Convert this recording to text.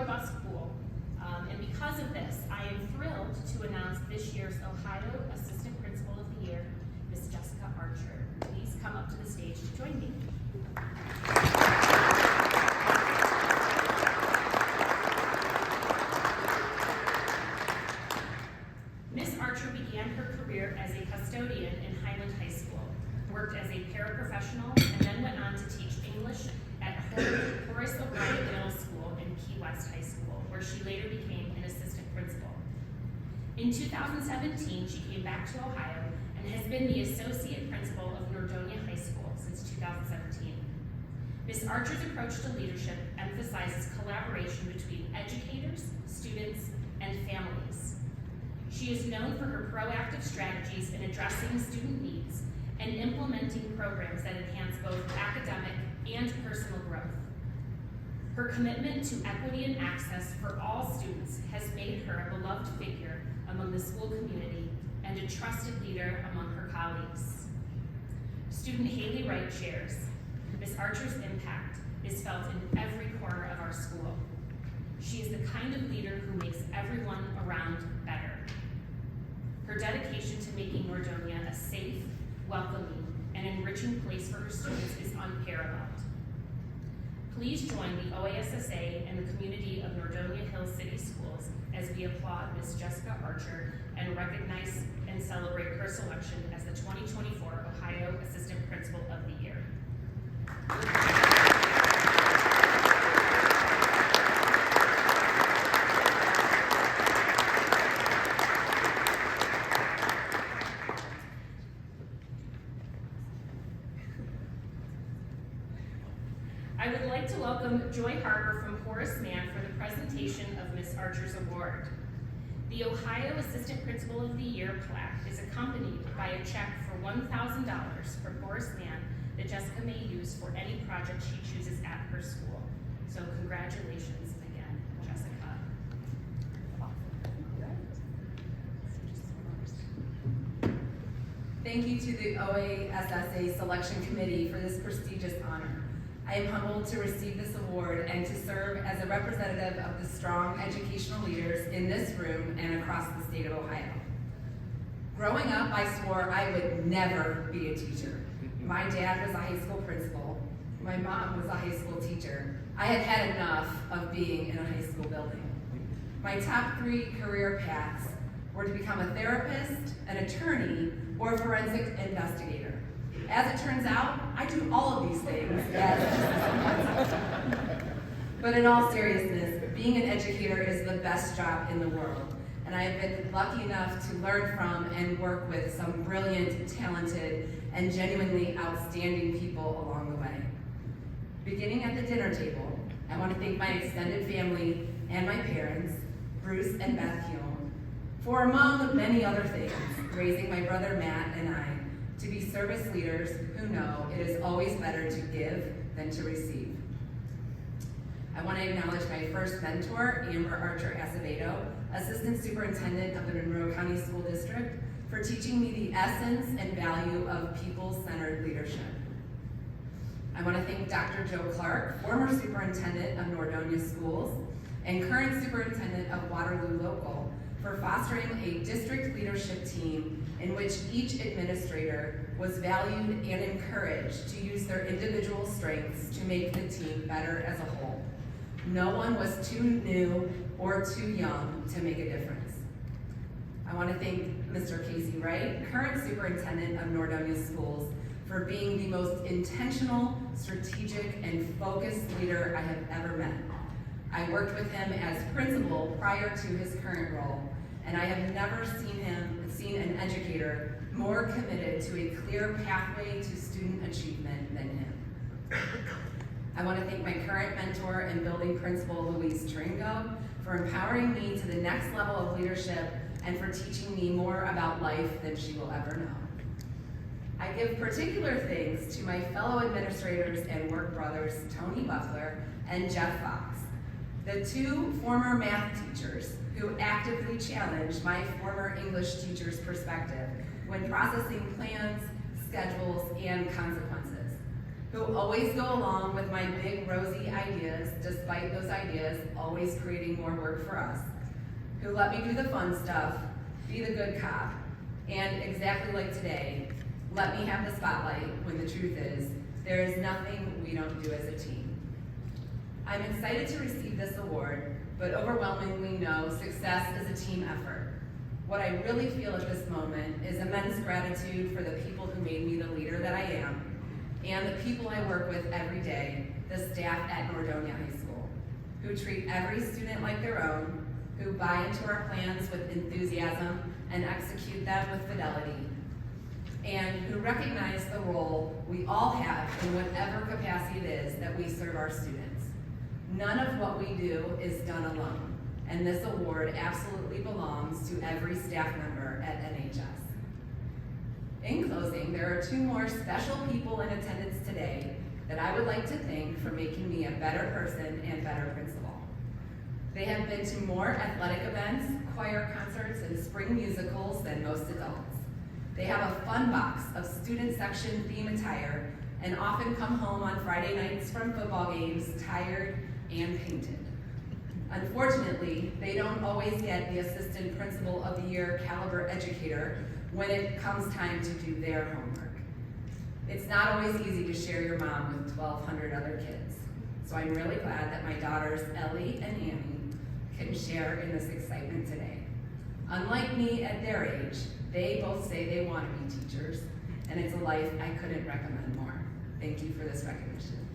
robust pool. And because of this, I am thrilled to announce this year's Ohio Assistant Principal of the Year, Ms. Jessica Archer. Please come up to the stage to join me. Ms. Archer began her career as a custodian in Highland High School, worked as a paraprofessional, and then went on to teach English at Horace O'Brien Middle School and Key West High School, where she later became an assistant principal. In 2017, she came back to Ohio and has been the associate principal of Nordonia High School since 2017. Ms. Archer's approach to leadership emphasizes collaboration between educators, students, and families. She is known for her proactive strategies in addressing student needs and implementing programs that enhance both academic and personal growth. Her commitment to equity and access for all students has made her a beloved figure among the school community and a trusted leader among her colleagues. Student Haley Wright shares, Ms. Archer's impact is felt in every corner of our school. She is the kind of leader who makes everyone around better. Her dedication to making Nordonia a safe, welcoming, and enriching place for her students is unparalleled. Please join the OASSA and the community of Nordonia Hills City Schools as we applaud Ms. Jessica Archer and recognize and celebrate her selection as the 2024 Ohio Assistant Principal of the Year. I would like to welcome Joy Harper from Horace Mann for the presentation of Ms. Archer's award. The Ohio Assistant Principal of the Year plaque is accompanied by a check for $1,000 from Horace Mann that Jessica may use for any project she chooses at her school. So congratulations again, Jessica. Thank you to the OASSA Selection Committee for this prestigious honor. I am humbled to receive this award and to serve as a representative of the strong educational leaders in this room and across the state of Ohio. Growing up, I swore I would never be a teacher. My dad was a high school principal. My mom was a high school teacher. I had had enough of being in a high school building. My top 3 career paths were to become a therapist, an attorney, or a forensic investigator. As it turns out, I do all of these things. But in all seriousness, being an educator is the best job in the world. And I have been lucky enough to learn from and work with some brilliant, talented, and genuinely outstanding people along the way. Beginning at the dinner table, I want to thank my extended family and my parents, Bruce and Beth Hume, for among many other things, raising my brother Matt and I to be service leaders who know it is always better to give than to receive. I want to acknowledge my first mentor, Amber Archer Acevedo, Assistant Superintendent of the Monroe County School District, for teaching me the essence and value of people-centered leadership. I want to thank Dr. Joe Clark, former Superintendent of Nordonia Schools and current Superintendent of Waterloo Local, for fostering a district leadership team in which each administrator was valued and encouraged to use their individual strengths to make the team better as a whole. No one was too new or too young to make a difference. I want to thank Mr. Casey Wright, current superintendent of Nordonia Schools, for being the most intentional, strategic, and focused leader I have ever met. I worked with him as principal prior to his current role, and I have never seen an educator more committed to a clear pathway to student achievement than him. I want to thank my current mentor and building principal, Louise Tringo, for empowering me to the next level of leadership and for teaching me more about life than she will ever know. I give particular thanks to my fellow administrators and work brothers, Tony Buckler and Jeff Fox, the 2 former math teachers who actively challenged my former English teacher's perspective when processing plans, schedules, and consequences. who always go along with my big rosy ideas, despite those ideas always creating more work for us, who let me do the fun stuff, be the good cop, and exactly like today, let me have the spotlight when the truth is, there is nothing we don't do as a team. I'm excited to receive this award, but overwhelmingly know success is a team effort. What I really feel at this moment is immense gratitude for the people who made me the leader that I am, and the people I work with every day, the staff at Nordonia High School, who treat every student like their own, who buy into our plans with enthusiasm and execute them with fidelity, and who recognize the role we all have in whatever capacity it is that we serve our students. None of what we do is done alone, and this award absolutely belongs to every staff member at NHS. In closing, there are two more special people in attendance today that I would like to thank for making me a better person and better principal. They have been to more athletic events, choir concerts, and spring musicals than most adults. They have a fun box of student section theme attire and often come home on Friday nights from football games tired and painted. Unfortunately, they don't always get the Assistant Principal of the Year caliber educator when it comes time to do their homework. It's not always easy to share your mom with 1,200 other kids, so I'm really glad that my daughters Ellie and Annie can share in this excitement today. Unlike me at their age, they both say they want to be teachers, and it's a life I couldn't recommend more. Thank you for this recognition.